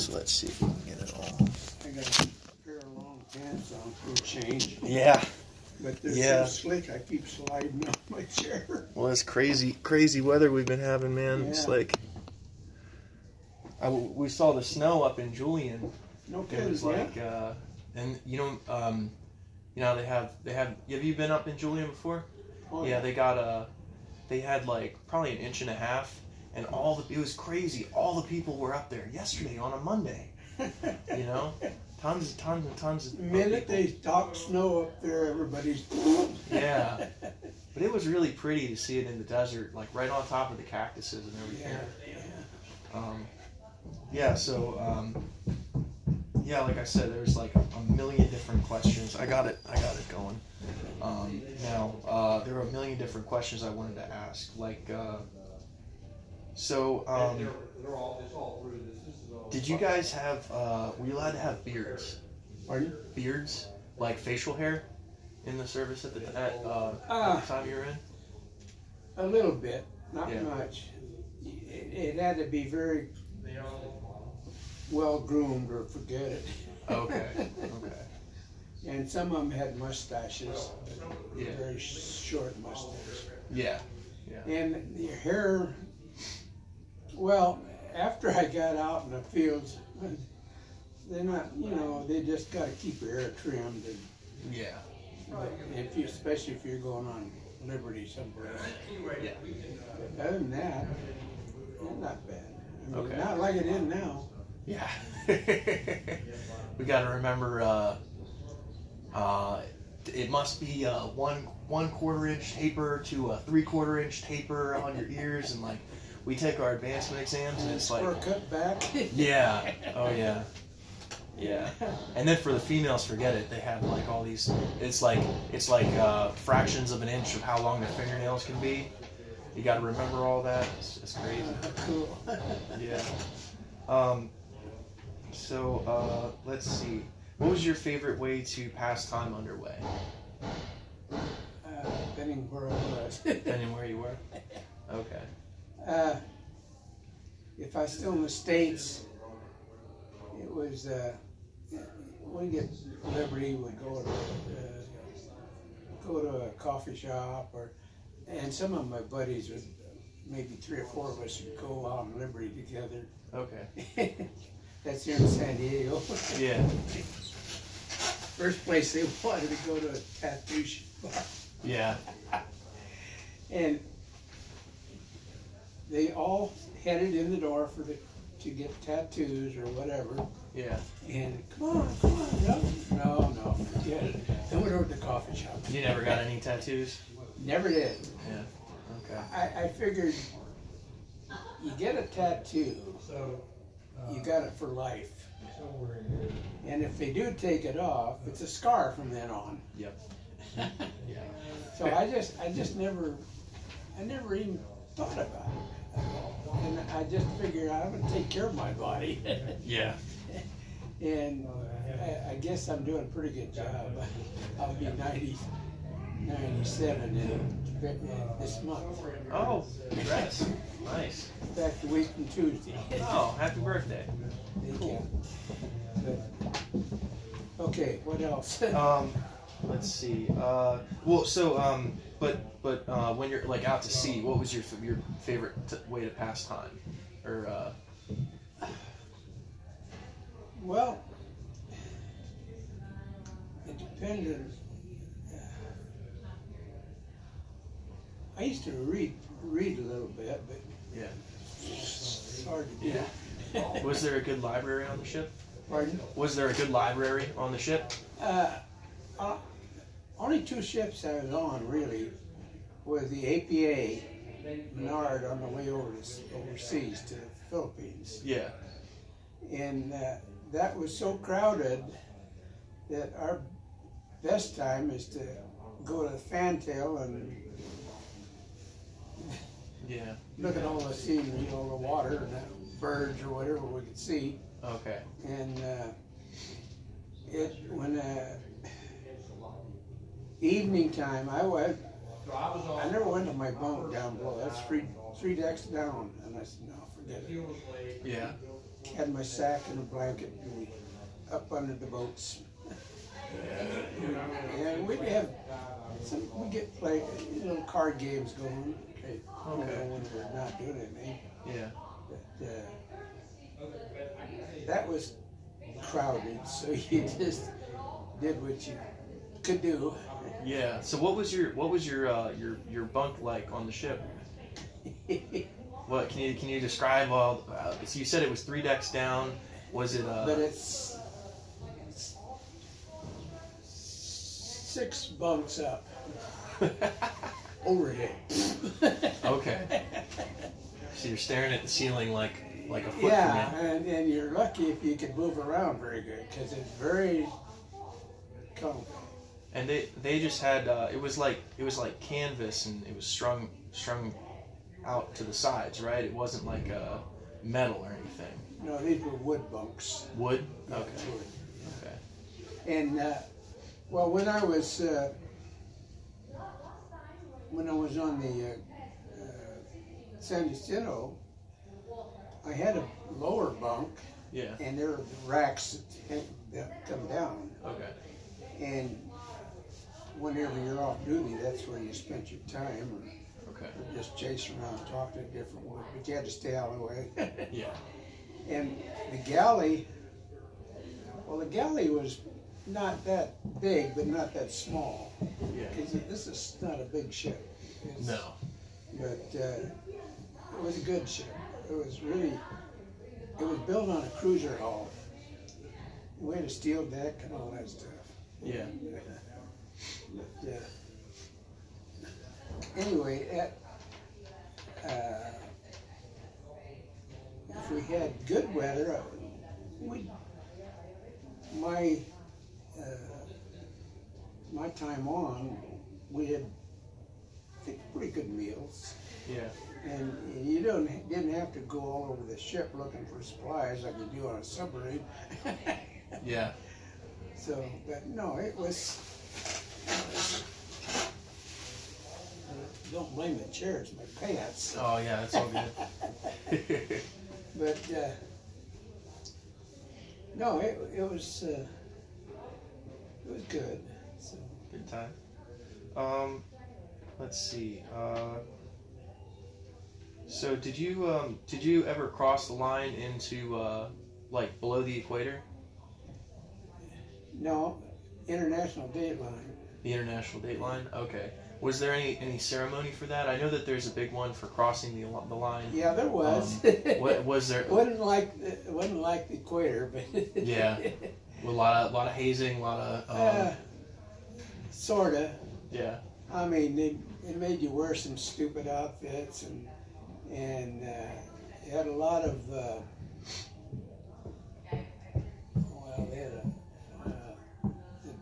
So let's see if we can get it all. I got a pair of long pants on for a change. Yeah. But they're so slick, I keep sliding off my chair. Well, it's crazy weather we've been having, man. Yeah. It's like we saw the snow up in Julian. No kidding. It was like, and you know they have. Have you been up in Julian before? Oh, yeah, they had like probably 1.5 inches, and it was crazy. All the people were up there yesterday on a Monday. You know, tons and tons of The minute people. they talk snow up there, everybody's. Yeah, but it was really pretty to see it in the desert, like right on top of the cactuses and everything. Yeah. Yeah, like I said, there's like a million different questions. I got it going. Now, there are a million different questions I wanted to ask. Like, did you guys have, were you allowed to have beards? Pardon? Beards? Like facial hair in the service at the time you were in? A little bit, not Yeah. much. It had to be very well groomed or forget it. Okay. And some of them had mustaches, Yeah. very short mustaches. Yeah. And the hair, well, after I got out in the fields, they're not, they just got to keep your hair trimmed. And, Yeah. especially if you're going on liberty somewhere. Yeah. But other than that, it's not bad. I mean, Okay. not like it is now. Yeah. We got to remember, it must be a 1/4 inch taper to a 3/4 inch taper on your ears, and like we take our advancement exams, and it's like Or cut back. yeah, oh yeah, yeah. And then for the females, forget it. They have like all these. It's like fractions of an inch of how long their fingernails can be. You got to remember all that. It's crazy. Cool. Yeah. So let's see. What was your favorite way to pass time underway? Depending where I was. Depending where you were? Okay. If I was still in the States, it was, when we get liberty, we'd go to a coffee shop, and some of my buddies would, maybe 3 or 4 of us would go out on liberty together. Okay. That's here in San Diego. Yeah. First place they wanted to go to a tattoo shop. Yeah. And they all headed in the door to get tattoos or whatever. Yeah. And come on, no, forget it. Then went over to the coffee shop. You never got any tattoos? Never did. Yeah. Okay. I figured you get a tattoo, you got it for life. And if they do take it off, it's a scar from then on. Yep. Yeah. So I just never even thought about it. And I just figured I'm going to take care of my body. Yeah. And I guess I'm doing a pretty good job. I'll be 97 this month. Oh, congrats. Nice. Back to week from Tuesday. Oh, happy birthday. Thank you. Okay, what else? Let's see. But when you're like out to sea, what was your favorite way to pass time? Or Well, it depended. I used to read a little bit, but yeah. it's hard to do. Yeah. Was there a good library on the ship? Pardon? Was there a good library on the ship? Only 2 ships I was on, really, was the APA Menard on the way overseas to the Philippines. Yeah. And that was so crowded that our best time is to go to the fantail and yeah. look at all the scenery, all the water and the birds or whatever we could see. Okay. And when evening time, I never went to my bunk down below. That's three decks down. And I said, no, forget it. Yeah. Had my sack and a blanket up under the boats. And we'd have we get play little card games going. Okay. When we're not doing anything. Yeah. But that was crowded, so you just did what you could do. Yeah. So what was your bunk like on the ship? What can you describe all? So you said it was 3 decks down. Was it? But it's 6 bunks up. Overhead. Okay. So you're staring at the ceiling like a foot Yeah, from you. and you're lucky if you can move around very good because it's very comfortable. And they just had it was like canvas, and it was strung out to the sides, right? It wasn't like metal or anything. No, these were wood bunks. Wood? Yeah, Okay. wood. Okay. And well, when I was on the San Jacinto, I had a lower bunk. Yeah. And there were racks that come down. Okay. And whenever you're off duty, that's where you spent your time. Okay. Or just chase around and talk to different ones, but you had to stay out of the way. Yeah. And the galley, well, the galley was not that big, but not that small. Yeah. Because this is not a big ship. No. But it was a good ship. It was built on a cruiser hull. We had a steel deck and all that stuff. Yeah. But, anyway, if we had good weather, my time on, we had pretty good meals. Yeah. And you didn't have to go all over the ship looking for supplies like you do on a submarine. Yeah. So, but no, it was. Don't blame the chairs, my pants. Oh yeah, that's all good. But no, it was good. So. Good time. Let's see. So did you ever cross the line into like below the equator? No, international date line. The international date line. Okay. Was there any ceremony for that? I know that there's a big one for crossing the line. Yeah, there was. What was there? It wasn't like the equator, but Yeah. A lot of hazing, a lot of. Sorta. Yeah. I mean, it made you wear some stupid outfits, and it had a lot of. Well, they had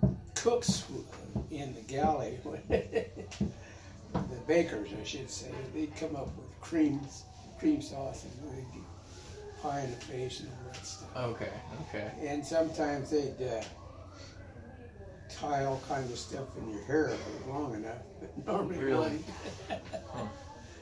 the cooks in the galley, the bakers, I should say. They'd come up with cream sauce and they'd get pie in the face and all that stuff. Okay. Okay. And sometimes they'd tie all kinds of stuff in your hair if it was long enough, but normally Really? wouldn't. Huh.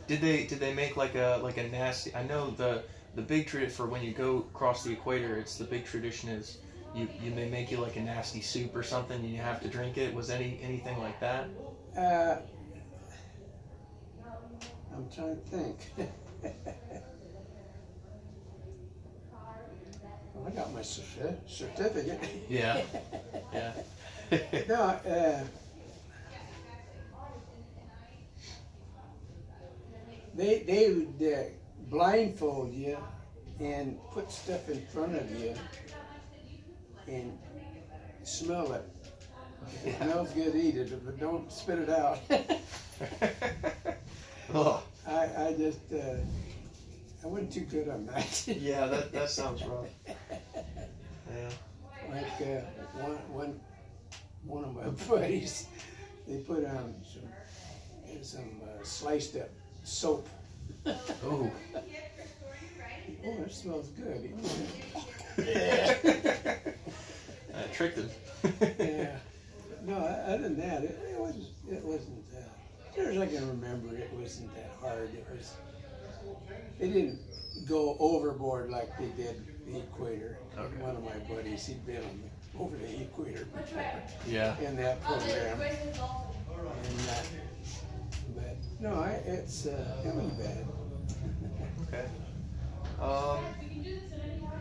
Did they make like a nasty? I know the big tradition for when you go across the equator, it's the big tradition is they make you like a nasty soup or something and you have to drink it. Was anything like that? I'm trying to think. Well, I got my certificate. Yeah. Yeah. No, they would blindfold you and put stuff in front of you and smell it. If it smells good, eat it. If it don't, spit it out. Oh. I just I wasn't too good on that. Yeah, that sounds rough. Yeah. Like one of my buddies, they put on some sliced up soap. Oh. Oh, that smells good. I tricked him. Yeah. No, other than that, it wasn't near as I can remember, it wasn't that hard. They didn't go overboard like they did the equator. Okay. One of my buddies, he'd been over the equator before. Yeah. In that program. But no, it wasn't bad. Okay.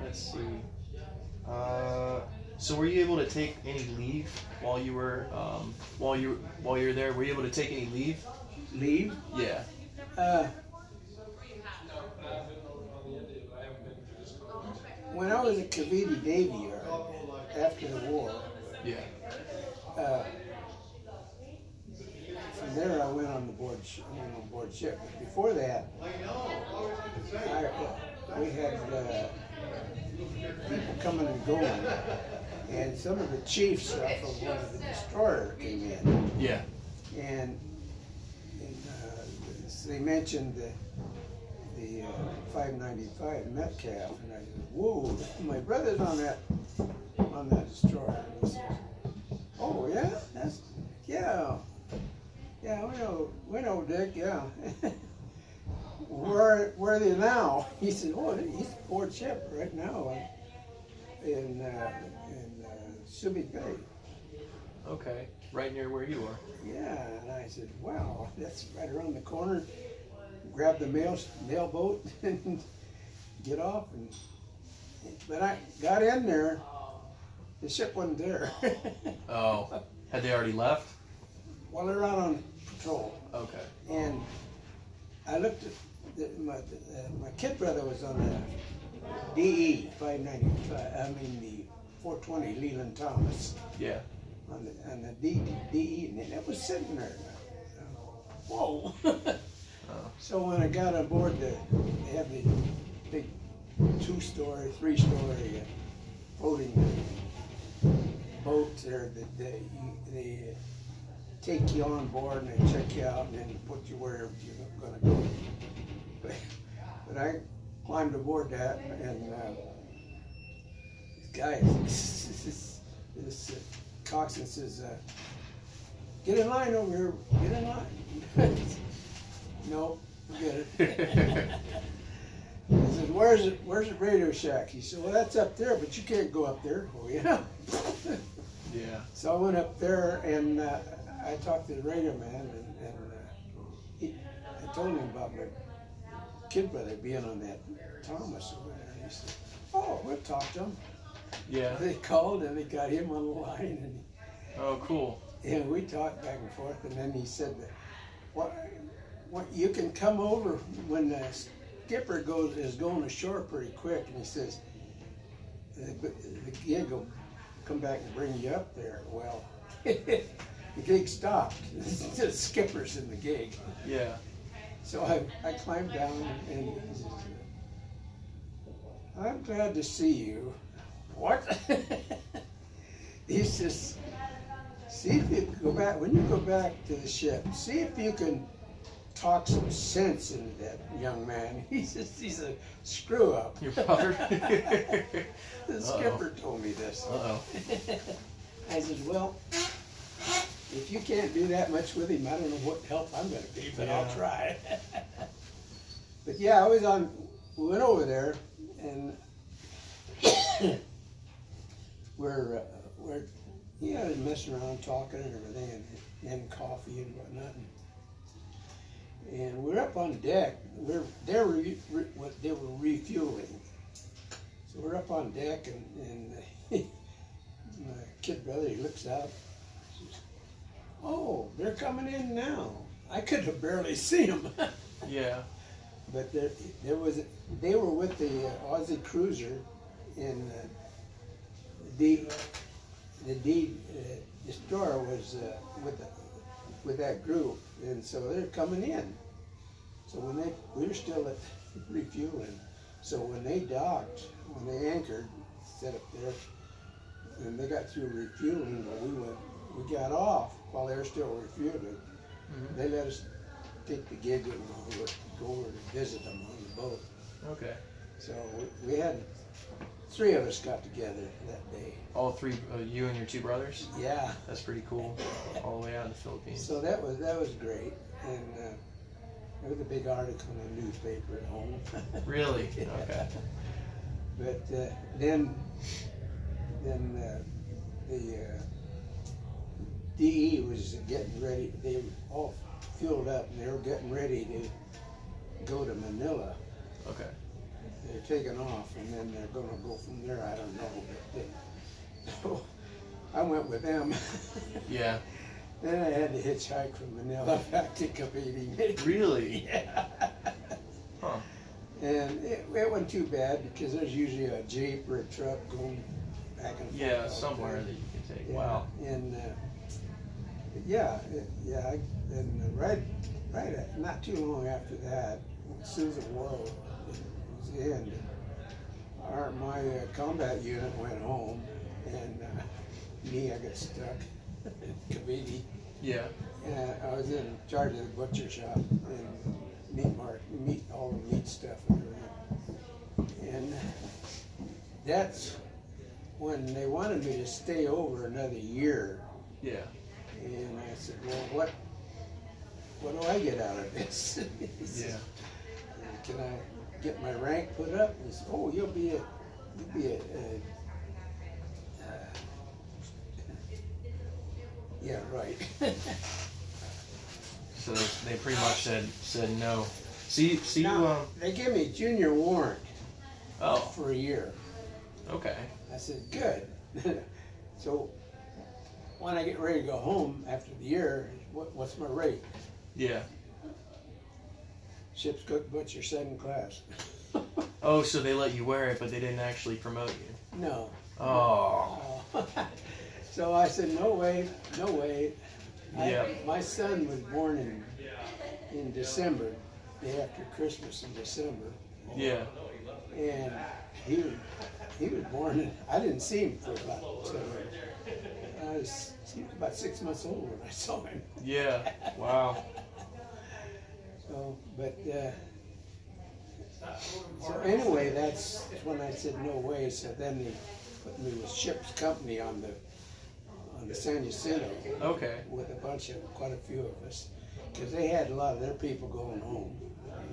Let's see. So were you able to take any leave while you were while you were there? Were you able to take any leave? Leave? Yeah. When I was at Cavite Navy Yard after the war, Yeah. From there I went on board ship. But before that, we had people coming and going, and some of the chiefs off of one of the destroyer came in, Yeah. and they mentioned the 595 Metcalf, and I said, "Whoa, my brother's on that destroyer." And he says, "Oh yeah, yeah, we know, Dick, yeah." Where are they now? He said, "Oh, he's aboard ship right now in Subic Bay." Okay. Right near where you are. Yeah, and I said, "Wow, that's right around the corner." Grab the mail boat and get off. But I got in there. The ship wasn't there. Oh. Had they already left? Well, they're out on patrol. Okay. And I looked at my kid brother was on the DE 595. I mean the 420 Leland Thomas. Yeah. On the DE, and it was sitting there. Whoa. Oh. So when I got on board, they have the big 2-story, 3-story floating boats there that they take you on board and they check you out and then put you wherever you're going to go. But I climbed aboard that, and this guy, this coxswain says, "Get in line over here, get in line." No, forget it. He said, "Where's the radio shack?" He said, "Well, that's up there, but you can't go up there." Oh yeah. Yeah. So I went up there and I talked to the radio man, and I told him about my kid brother being on that Thomas over there. And he said, "Oh, we'll talk to him." Yeah. They called and they got him on the line, and Oh, cool. we talked back and forth, and then he said, "What you can come over when the skipper is going ashore pretty quick," and he says, "The gig will come back and bring you up there." Well, the gig stopped. The skipper's in the gig. Yeah. So I climbed down, and he says, "I'm glad to see you." What? He says, "See if you go back, when you go back to the ship, see if you can talk some sense into that young man." He says, "He's a screw up." Your brother? The skipper told me this. Uh-oh. I said, "Well, if you can't do that much with him, I don't know what help I'm going to be, but I'll try." But yeah, we went over there, and we're messing around, talking and everything, and coffee and whatnot. And we're up on deck. They were refueling. So we're up on deck, and my kid brother, he looks out. Says, "Oh, they're coming in now." I could have barely seen them. Yeah. But they were with the Aussie cruiser in the destroyer was with that group, and so they're coming in. So we were still at refueling. So when they docked, when they anchored, set up there, and they got through refueling, we got off while they were still refueling. Mm-hmm. They let us take the gig and go over to visit them on the boat. Okay. So we had 3 of us got together that day. All 3, you and your 2 brothers? Yeah. That's pretty cool. All the way out in the Philippines. So that was great. and there was a big article in the newspaper at home. Really? Yeah. Okay. But then the DE was getting ready. They were all fueled up, and they were getting ready to go to Manila. Okay. They're taking off, and then they're going to go from there. I don't know. So I went with them. Yeah. Then I had to hitchhike from Manila back to Cavite. Really? Yeah. Huh. And it wasn't too bad because there's usually a Jeep or a truck going back and forth. Yeah, out somewhere there. that you can take. Yeah. Wow. And not too long after that, as soon as the war was in, my combat unit went home, and me, I got stuck in Cavite. Yeah. And I was in charge of the butcher shop and meat, all the meat stuff and everything. And that's when they wanted me to stay over another year. Yeah. And I said, well, what do I get out of this? Yeah. Can I get my rank put up? He said, oh, you'll be a yeah, right. So they pretty much said no. See Now, they gave me a junior warrant Oh, for a year. okay. I said, good. So when I get ready to go home after the year, what's my rate? Yeah. Ship's cook, butcher, second class. Oh, so they let you wear it, but they didn't actually promote you. No. Oh. So I said, no way, no way. Yeah. My son was born in December, day after Christmas in December. Yeah. And he was born, I didn't see him for about, he was about 6 months old when I saw him. Yeah. Wow. So, but, so anyway, that's when I said no way. So then they put me with ship's company on the San Jacinto. Okay. With quite a few of us, because they had a lot of their people going home.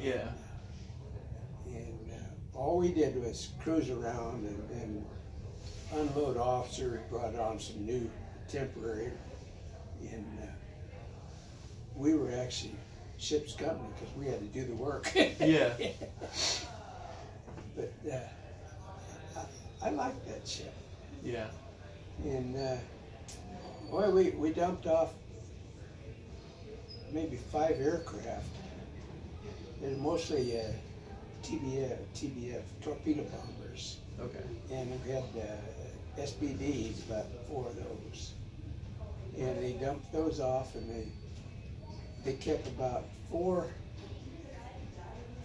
Yeah. And all we did was cruise around and unload officers, brought on some new temporary, and we were actually ship's company because we had to do the work. Yeah. But I liked that ship. Yeah. And boy, we dumped off maybe 5 aircraft. They're mostly TBF, torpedo bombers. Okay. And we had SBDs, about 4 of those. And they dumped those off, and they kept about 4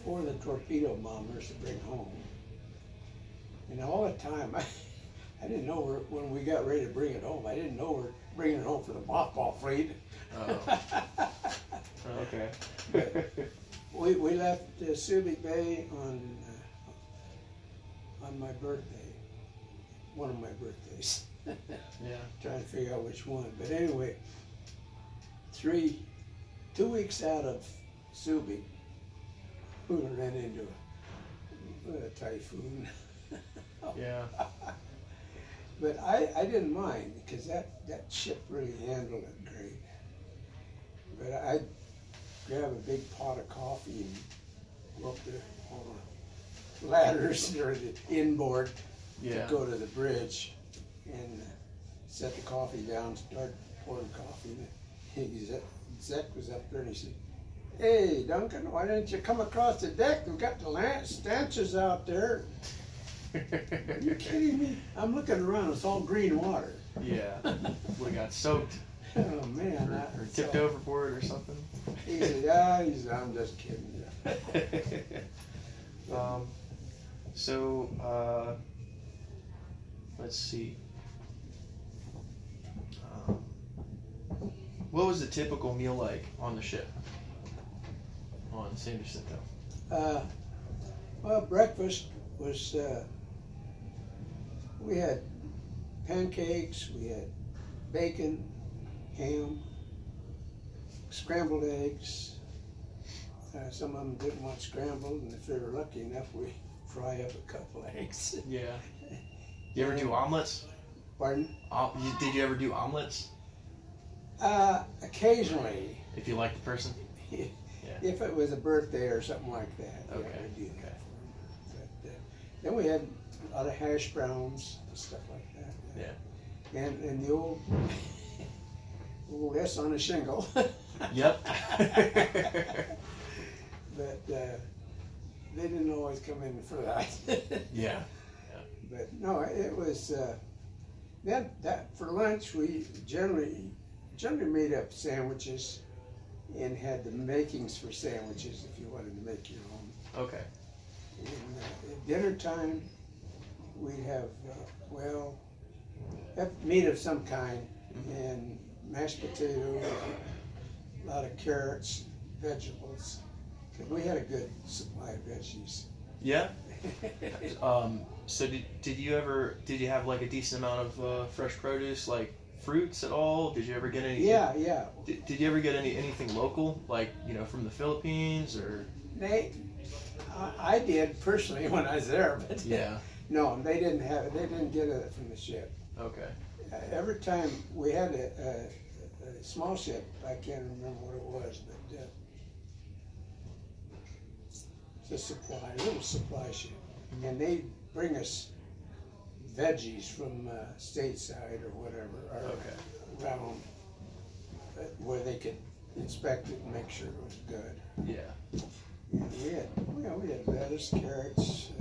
of the torpedo bombers to bring home. And all the time, I didn't know when we got ready to bring it home. I didn't know we were bringing it home for the mothball fleet. Oh. Okay. We left Subic Bay on my birthday, one of my birthdays. Yeah. Trying to figure out which one. But anyway, 2 weeks out of Subic, we ran into a typhoon. Yeah. But I didn't mind because that ship really handled it great. But I'd grab a big pot of coffee and go up there on the ladders or the inboard Yeah. to go to the bridge and set the coffee down, start pouring coffee. And Zach was up there and he said, "Hey, Duncan, why didn't you come across the deck? We've got the stanchions out there." Are you kidding me? I'm looking around, it's all green water. Yeah. We got soaked. Oh man. Or tipped overboard or something. He said, I'm just kidding you. So, let's see. What was the typical meal like on the ship? On San Jacinto? Well, breakfast was, we had pancakes, we had bacon, ham, scrambled eggs, some of them didn't want scrambled, and if they were lucky enough, we fry up a couple eggs. Yeah. You ever do omelets? Pardon? Did you ever do omelets? Occasionally. If you like the person? Yeah. If it was a birthday or something like that, okay. Yeah, we'd do that for them. But then we had a lot of hash browns and stuff like that. Yeah. And the old S on a shingle. Yep. But they didn't always come in for that. Yeah. But no, it was that for lunch we generally made up sandwiches and had the makings for sandwiches if you wanted to make your own. Okay. And at dinner time we'd have meat of some kind and mashed potatoes, a lot of carrots, vegetables. We had a good supply of veggies. Yeah. So did you have like a decent amount of fresh produce, like fruits at all? Did you ever get any? Yeah. Did you ever get anything local, like from the Philippines or? I did personally when I was there, but yeah. No, they didn't have it. They didn't get it from the ship. Okay. Every time we had a small ship, I can't remember what it was, but it's a little supply ship, and they bring us veggies from stateside or whatever, or around where they could inspect it and make sure it was good. Yeah. And we had lettuce, carrots,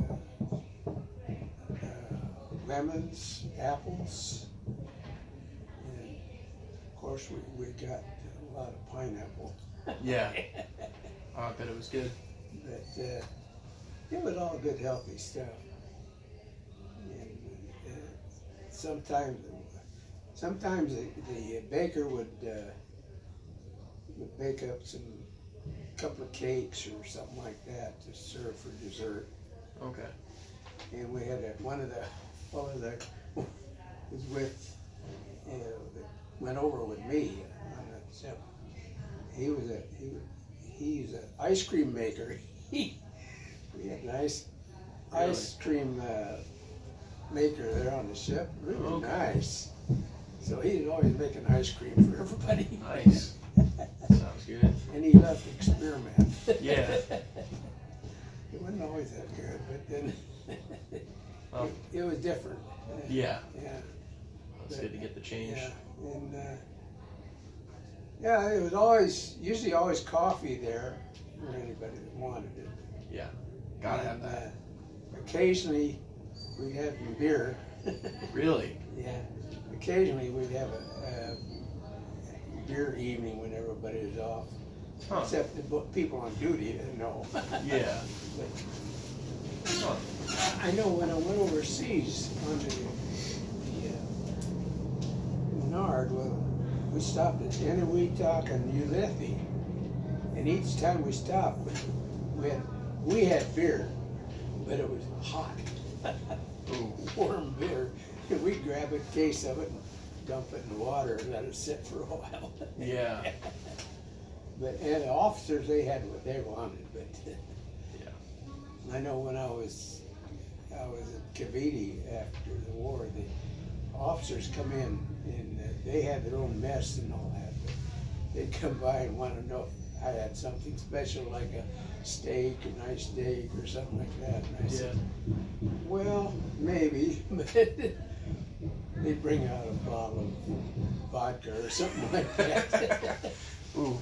lemons, apples, and of course we got a lot of pineapple. Yeah. Oh, I bet it was good. But it was all good, healthy stuff. And sometimes the baker would bake up a couple of cakes or something like that to serve for dessert. Okay. And we had one of the fellow that was with, that went over with me on the ship. He's an ice cream maker. We had an ice cream maker there on the ship. Really nice. So he was always making ice cream for everybody. Nice. Sounds good. And he loved to experiment. Yeah. It wasn't always that good, but then it was different. Yeah. Yeah. It's good to get the change. Yeah. And it was usually always coffee there for anybody that wanted it. Yeah. Gotta have that. Occasionally we'd have some beer. Really? Yeah. Occasionally we'd have a beer evening when everybody was off. Huh. Except the people on duty didn't know. Yeah. But I know when I went overseas on the Nard, we stopped at Eniwetok and Ulithi, and each time we stopped, we had beer, but it was hot. Warm beer. And we'd grab a case of it and dump it in the water and let it sit for a while. Yeah. And the officers, they had what they wanted, but yeah. I know when I was at Cavite after the war, the officers come in and they had their own mess and all that, but they'd come by and want to know if I had something special like a steak, a nice steak or something like that. And I said, well, maybe, but they'd bring out a bottle of vodka or something like that. Ooh.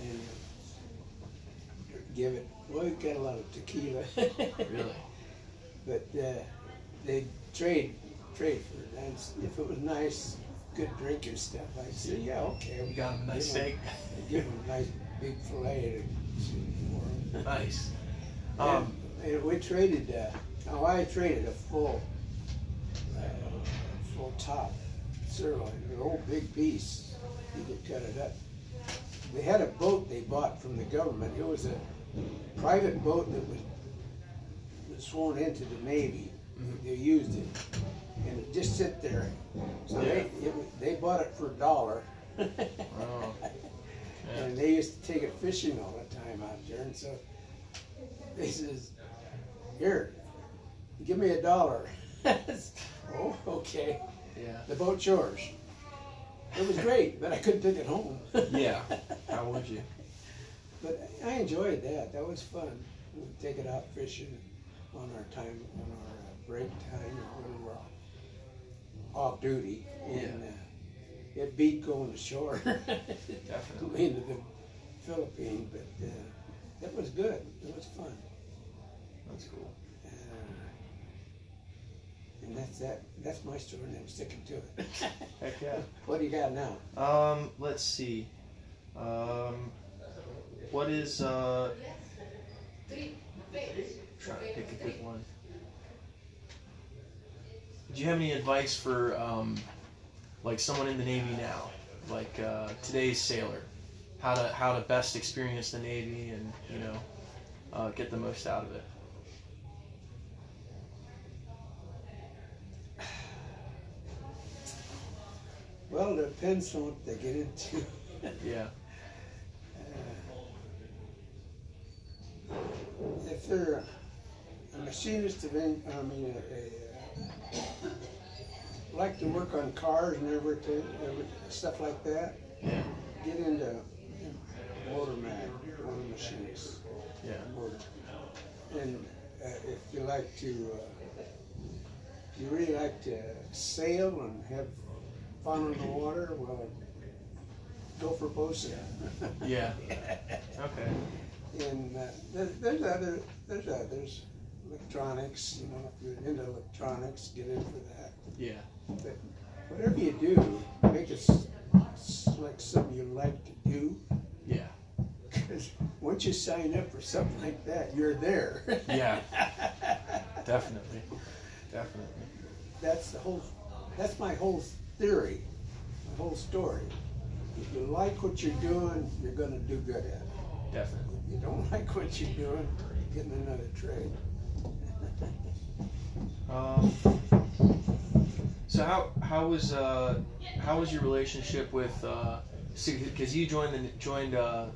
And give it, well, we got a lot of tequila. Really? But they'd trade for it. And if it was nice, good drinking stuff, I'd say, yeah, okay. You got him a nice steak. Give him a nice big fillet to shoot for him. Nice. And we traded, I traded a full top sirloin, an old big piece. You could cut it up. They had a boat they bought from the government. It was a private boat that was sworn into the Navy. They used it, and it just sit there. So they bought it for $1. Oh. Yeah. And they used to take it fishing all the time out there, and so they says, "Here, give me $1." Oh, okay. Yeah. The boat's yours. It was great, but I couldn't take it home. Yeah. How would you? But I enjoyed that. That was fun. We'd take it out fishing on our time, on our break time, or when we were off duty, and it beat going ashore. Definitely. Into the Philippines, but it was good. It was fun. That's cool. And that's that. That's my story, and I'm sticking to it. Heck yeah. What do you got now? Let's see. What is try to pick a good one. Do you have any advice for like someone in the Navy now, like today's sailor, how to best experience the Navy and get the most out of it? Well, it depends on what they get into. Yeah. If they're a machinist, like to work on cars and everything, stuff like that. Yeah. Get into motor machinist. Yeah. Motor. And if you like to, you really like to sail and have fun on the water, well, go for bosun. Yeah. Okay. And there's others, electronics. If you're into electronics, get in for that. Yeah. But whatever you do, make it like something you like to do. Yeah. Because once you sign up for something like that, you're there. Yeah. Definitely. Definitely. That's my whole theory, my whole story. If you like what you're doing, you're going to do good at it. Definitely. If you don't like what you're doing, get in another trade. So how was your relationship with because you joined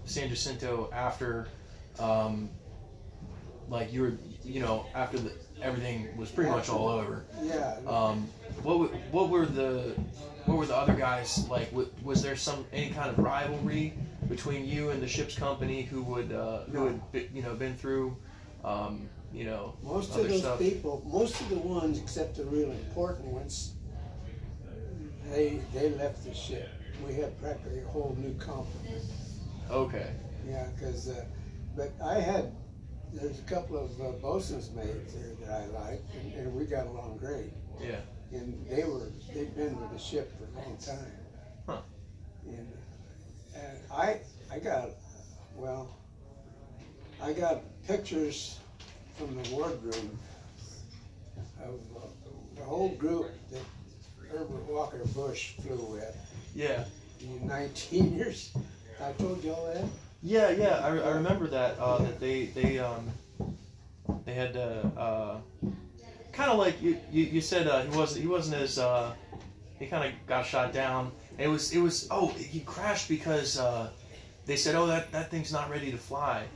San Jacinto after like you were after everything was pretty much all over. Yeah. What were the other guys like? Was there any kind of rivalry between you and the ship's company who had been through most other of those stuff? people, most of the ones except the really important ones, they left the ship. We had practically a whole new company. Okay. Yeah, because but there's a couple of bosun's mates there that I liked, and we got along great. Yeah. And they'd been with the ship for a long time. Huh. And I got pictures from the wardroom of the whole group that Herbert Walker Bush flew with. Yeah. In 19 years. I told you all that? Yeah. I remember that that they had kind of like you said he wasn't as he kind of got shot down. And it was he crashed because they said that thing's not ready to fly.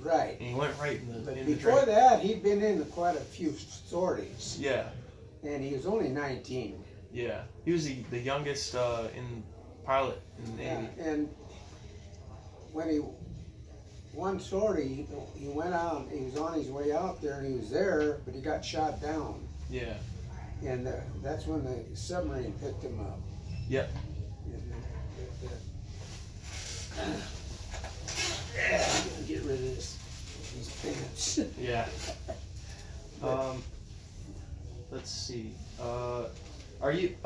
Right. And he went right in the. But in before the that, he'd been in quite a few sorties. Yeah. And he was only 19. Yeah. He was the youngest pilot in the Navy. Yeah. And when one sortie, he went out. He was on his way out there, and he was there, but he got shot down. Yeah. And that's when the submarine picked him up. Yep. Get rid of these pants. Yeah. Let's see. Are you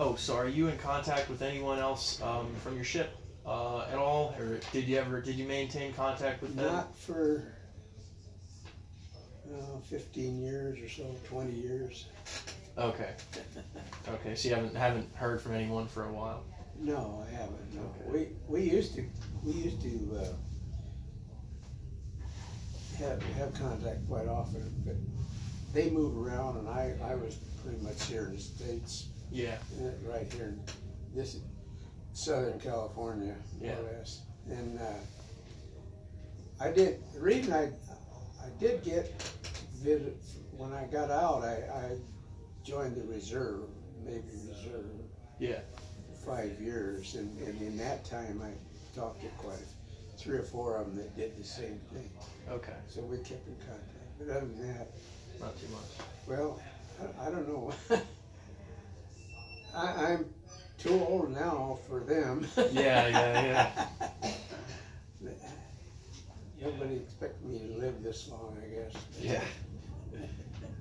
in contact with anyone else from your ship at all, or did you maintain contact with them? Not for 15 years or so, 20 years. Okay. Okay. So you haven't heard from anyone for a while. No, I haven't. No. Okay. We used to have contact quite often, but they moved around, and I was pretty much here in the States. Yeah. Right here in this Southern California, more Yeah. or less. And I did, the reason I did get visit, when I got out, I joined the reserve, Navy Reserve. Yeah. For 5 years, and in that time I talked to quite 3 or 4 of them that did the same thing. Okay. So we kept in contact. But other than that, not too much. Well, I don't know. I'm too old now for them. Yeah. Nobody expected me to live this long, I guess. Yeah.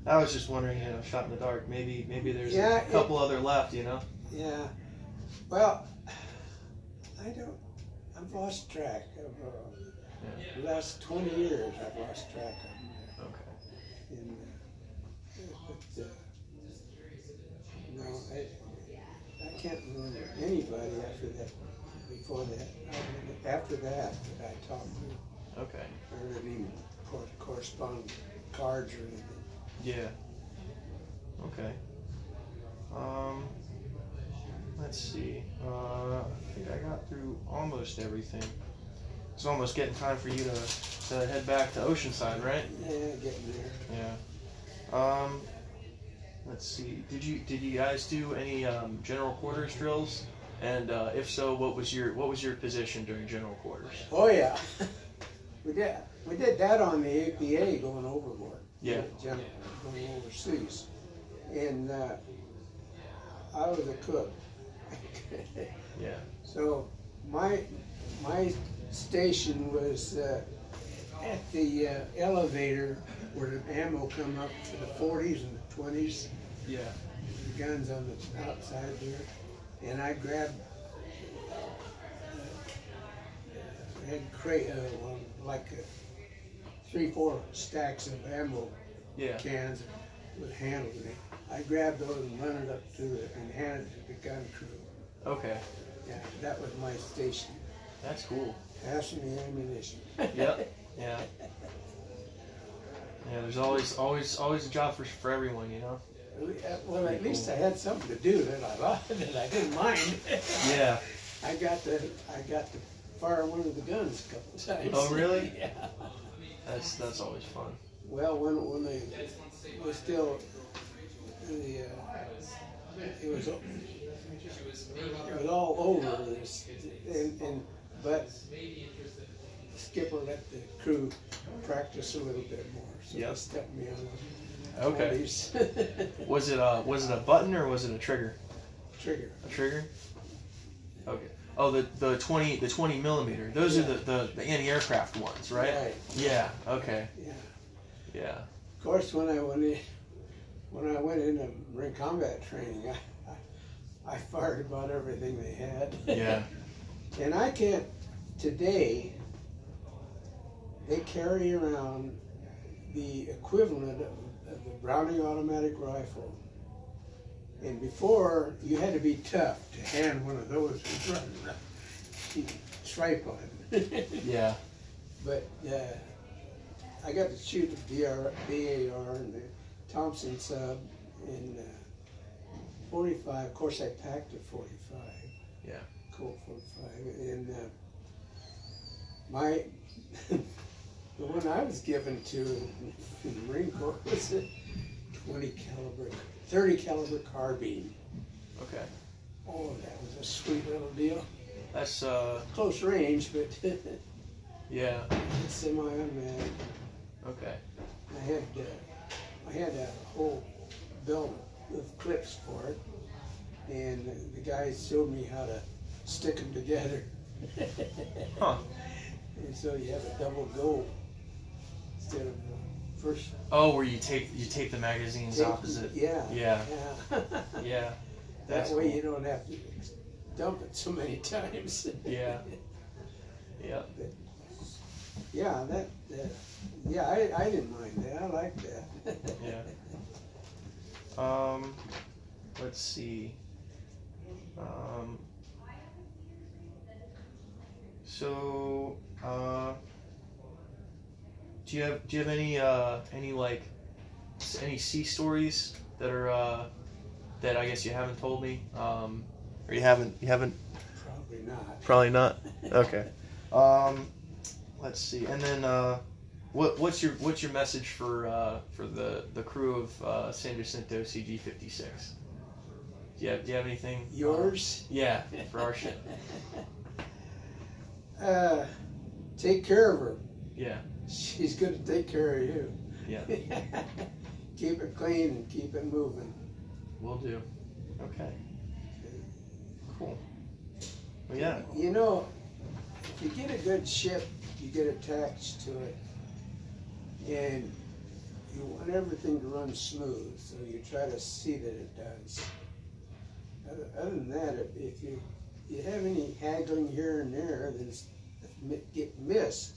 I was just wondering, shot in the dark. Maybe there's a couple other left, Yeah. Well, I've lost track of the last 20 years. I've lost track of them. Okay. And, no, I can't remember anybody after that. Before that, after that I talked to. Okay. I didn't even correspond cards or anything. Yeah. Okay. Let's see. I think I got through almost everything. It's almost getting time for you to head back to Oceanside, right? Yeah, getting there. Yeah. Let's see. Did you guys do any general quarters drills? And if so, what was your position during general quarters? Oh yeah, we did that on the APA going overboard. Yeah. Going overseas, and I was a cook. Yeah. So my station was at the elevator where the ammo come up to the 40s and the 20s. Yeah. The guns on the outside there, and I grabbed had like 3-4 stacks of ammo cans with handles in it. I grabbed those and run it up to it and handed it to the gun crew. Okay. Yeah, that was my station. That's cool. Passing the ammunition. Yep. Yeah. Yeah. There's always a job for everyone, Well, at least I had something to do that I loved, that I didn't mind. Yeah. I got to fire one of the guns a couple of times. Oh, really? Yeah. That's always fun. Well, when they was still it was all over this, but the skipper let the crew practice a little bit more, so they stepped me on. Okay. Was it a button or was it a trigger? Trigger. A trigger. Okay. Oh, the 20 millimeter. Those are the anti-aircraft ones, right? Right. Yeah. Okay. Yeah. Yeah. Of course, when I went into Marine combat training, I fired about everything they had. Yeah. And I can't today. They carry around the equivalent of the Browning automatic rifle. And before, you had to be tough to hand one of those and run around. Swipe on it. Yeah. But I got to shoot the BAR and the Thompson sub in 45. Of course, I packed a 45. Yeah. Colt 45. And the one I was given to in the Marine Corps was a 30 caliber carbine. Okay. Oh, that was a sweet little deal. That's close range, but yeah. It's semi-automatic. Okay. I had a whole belt of clips for it, and the guys showed me how to stick them together. Huh. And so you have a double go instead of first. Oh, where you tape the magazines opposite. Yeah. Yeah. Yeah. That way cool. You don't have to dump it so many times. Yeah. Yeah. But, yeah, I didn't mind that. I liked that. Yeah. Let's see. So, do you have any sea stories that are that I guess you haven't told me, or you haven't? Probably not. Probably not. Okay. Let's see. And then what's your message for the crew of San Jacinto CG-56? Do you have anything? Yours? Yeah, for our ship. Take care of her. Yeah. She's going to take care of you. Yeah. Keep it clean and keep it moving. Will do. Okay. Cool. Well, yeah. You know, if you get a good ship, you get attached to it, and you want everything to run smooth, so you try to see that it does. Other than that, if you have any haggling here and there, then get missed.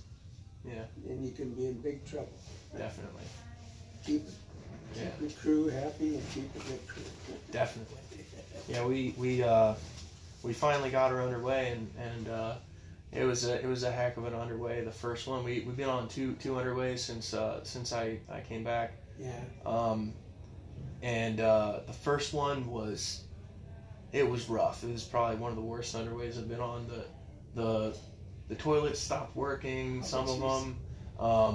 Yeah. And you can be in big trouble. Definitely. Keep the crew happy and keep a good crew. Definitely. Yeah, we finally got her underway, and it was a heck of an underway. The first one we've been on two underways since I came back. Yeah. And the first one was rough. It was probably one of the worst underways I've been on. The toilets stopped working. Some of them.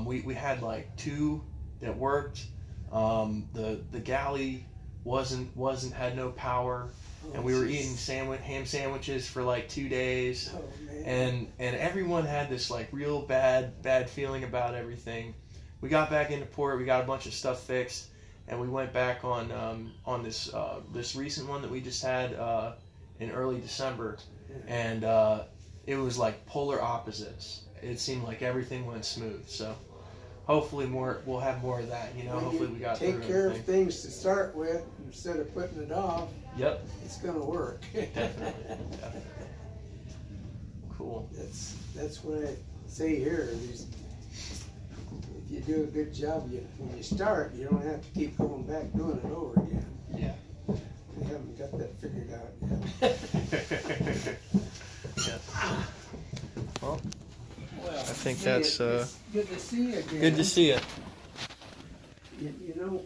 We had like 2 that worked. The galley had no power, and we were eating ham sandwiches for like 2 days. Oh, man. And everyone had this like real bad feeling about everything. We got back into port. We got a bunch of stuff fixed, and we went back on this recent one that we just had in early December, and it was like polar opposites. It seemed like everything went smooth. So hopefully we'll have more of that. You know, when hopefully we got through take care of things to start with instead of putting it off. Yep. It's going to work. Definitely. Cool. That's what I say here. If you do a good job, when you start, you don't have to keep going back doing it over again. Yeah. We haven't got that figured out yet. Yeah. Well, I think it's good to see you again. Good to see you. You know,